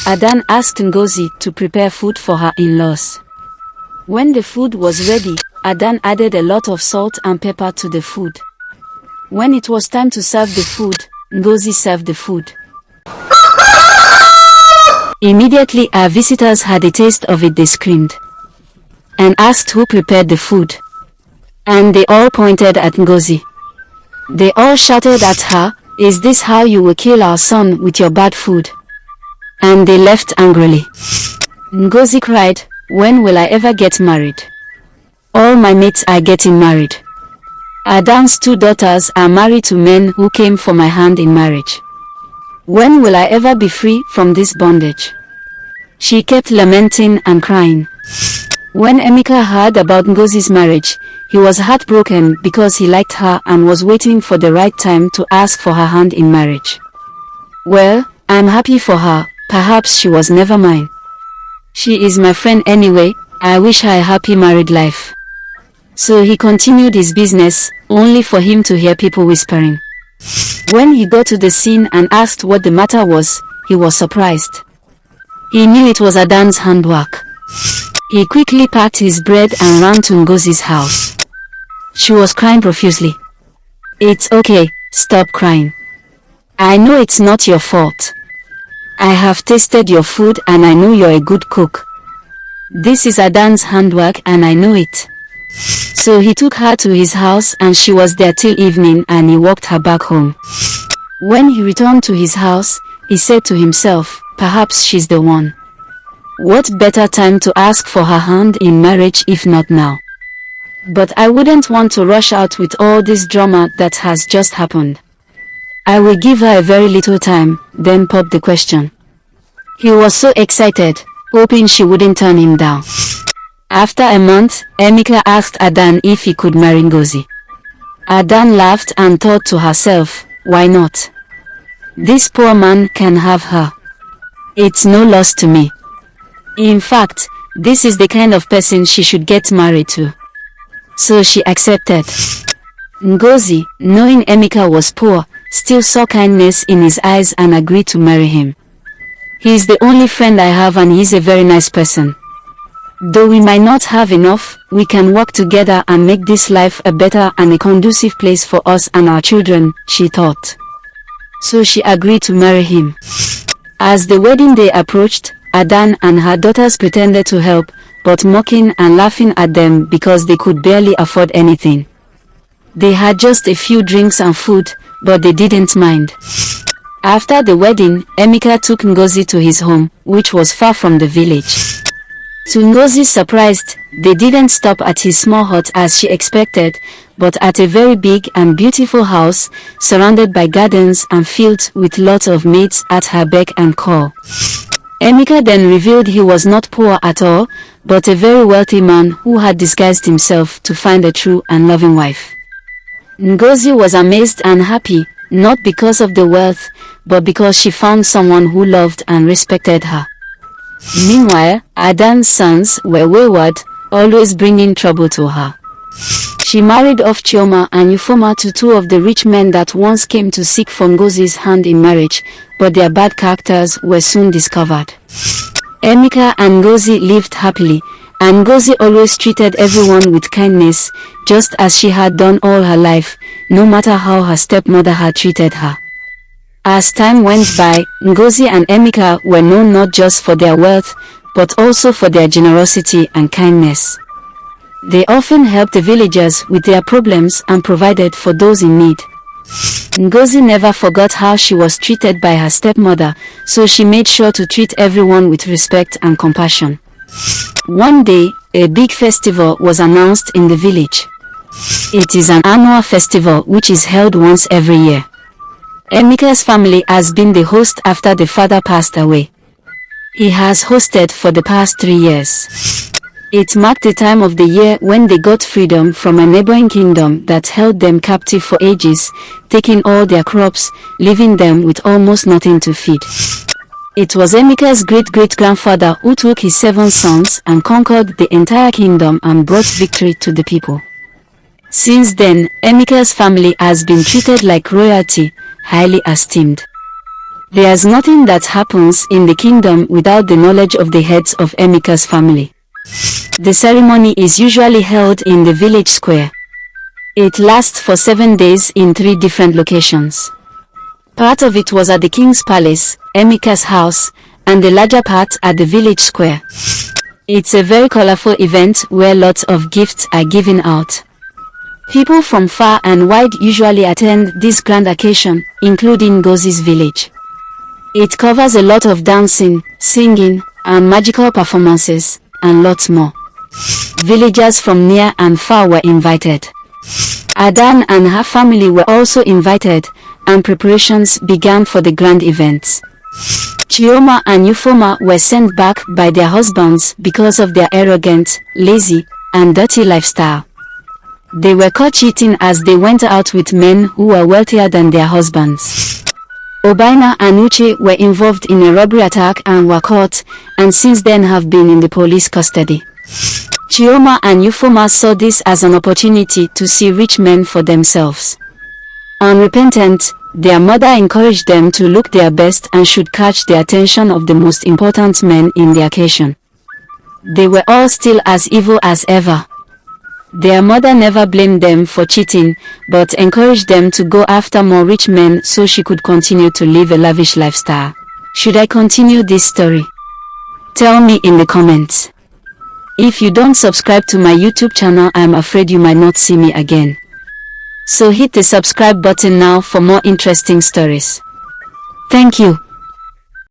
Adan asked Ngozi to prepare food for her in-laws. When the food was ready, Adan added a lot of salt and pepper to the food. When it was time to serve the food, Ngozi served the food. Immediately our visitors had a taste of it. They screamed and asked who prepared the food. And they all pointed at Ngozi. They all shouted at her, "Is this how you will kill our son with your bad food?" And they left angrily. Ngozi cried, "When will I ever get married? All my mates are getting married. Adan's 2 daughters are married to men who came for my hand in marriage. When will I ever be free from this bondage?" She kept lamenting and crying. When Emeka heard about Ngozi's marriage, he was heartbroken because he liked her and was waiting for the right time to ask for her hand in marriage. "Well, I'm happy for her, perhaps she was never mine. She is my friend anyway, I wish her a happy married life." So he continued his business, only for him to hear people whispering. When he got to the scene and asked what the matter was, he was surprised. He knew it was Adan's handwork. He quickly packed his bread and ran to Ngozi's house. She was crying profusely. "It's okay, stop crying. I know it's not your fault. I have tasted your food and I know you're a good cook. This is Adan's handwork and I know it." So he took her to his house and she was there till evening and he walked her back home. When he returned to his house, he said to himself, "Perhaps she's the one. What better time to ask for her hand in marriage if not now? But I wouldn't want to rush out with all this drama that has just happened. I will give her a very little time," then popped the question. He was so excited, hoping she wouldn't turn him down. After a month, Emeka asked Adan if he could marry Ngozi. Adan laughed and thought to herself, "Why not? This poor man can have her. It's no loss to me. In fact, this is the kind of person she should get married to." So she accepted. Ngozi, knowing Emeka was poor, still saw kindness in his eyes and agreed to marry him. "He is the only friend I have and he's a very nice person. Though we might not have enough, we can work together and make this life a better and a conducive place for us and our children," she thought. So she agreed to marry him. As the wedding day approached, Adan and her daughters pretended to help, but mocking and laughing at them because they could barely afford anything. They had just a few drinks and food, but they didn't mind. After the wedding, Emeka took Ngozi to his home, which was far from the village. To Ngozi's surprise, they didn't stop at his small hut as she expected, but at a very big and beautiful house, surrounded by gardens and fields with lots of maids at her beck and call. Emeka then revealed he was not poor at all, but a very wealthy man who had disguised himself to find a true and loving wife. Ngozi was amazed and happy, not because of the wealth, but because she found someone who loved and respected her. Meanwhile, Adan's sons were wayward, always bringing trouble to her. She married off Chioma and Ufoma to 2 of the rich men that once came to seek for Ngozi's hand in marriage, but their bad characters were soon discovered. Emeka and Ngozi lived happily, and Ngozi always treated everyone with kindness, just as she had done all her life, no matter how her stepmother had treated her. As time went by, Ngozi and Emeka were known not just for their wealth, but also for their generosity and kindness. They often helped the villagers with their problems and provided for those in need. Ngozi never forgot how she was treated by her stepmother, so she made sure to treat everyone with respect and compassion. One day, a big festival was announced in the village. It is an annual festival which is held once every year. Emeka's family has been the host after the father passed away. He has hosted for the past 3 years. It marked the time of the year when they got freedom from a neighboring kingdom that held them captive for ages, taking all their crops, leaving them with almost nothing to feed. It was Emeka's great-great-grandfather who took his 7 sons and conquered the entire kingdom and brought victory to the people. Since then, Emeka's family has been treated like royalty, highly esteemed. There's nothing that happens in the kingdom without the knowledge of the heads of Emeka's family. The ceremony is usually held in the village square. It lasts for 7 days in 3 different locations. Part of it was at the king's palace, Emeka's house, and the larger part at the village square. It's a very colorful event where lots of gifts are given out. People from far and wide usually attend this grand occasion, including Ngozi's village. It covers a lot of dancing, singing, and magical performances, and lots more. Villagers from near and far were invited. Adan and her family were also invited, and preparations began for the grand events. Chioma and Euphoma were sent back by their husbands because of their arrogant, lazy, and dirty lifestyle. They were caught cheating as they went out with men who were wealthier than their husbands. Obaina and Uche were involved in a robbery attack and were caught, and since then have been in the police custody. Chioma and Euphoma saw this as an opportunity to see rich men for themselves. Unrepentant, their mother encouraged them to look their best and should catch the attention of the most important men in the occasion. They were all still as evil as ever. Their mother never blamed them for cheating, but encouraged them to go after more rich men so she could continue to live a lavish lifestyle. Should I continue this story? Tell me in the comments. If you don't subscribe to my YouTube channel, I'm afraid you might not see me again. So hit the subscribe button now for more interesting stories. Thank you.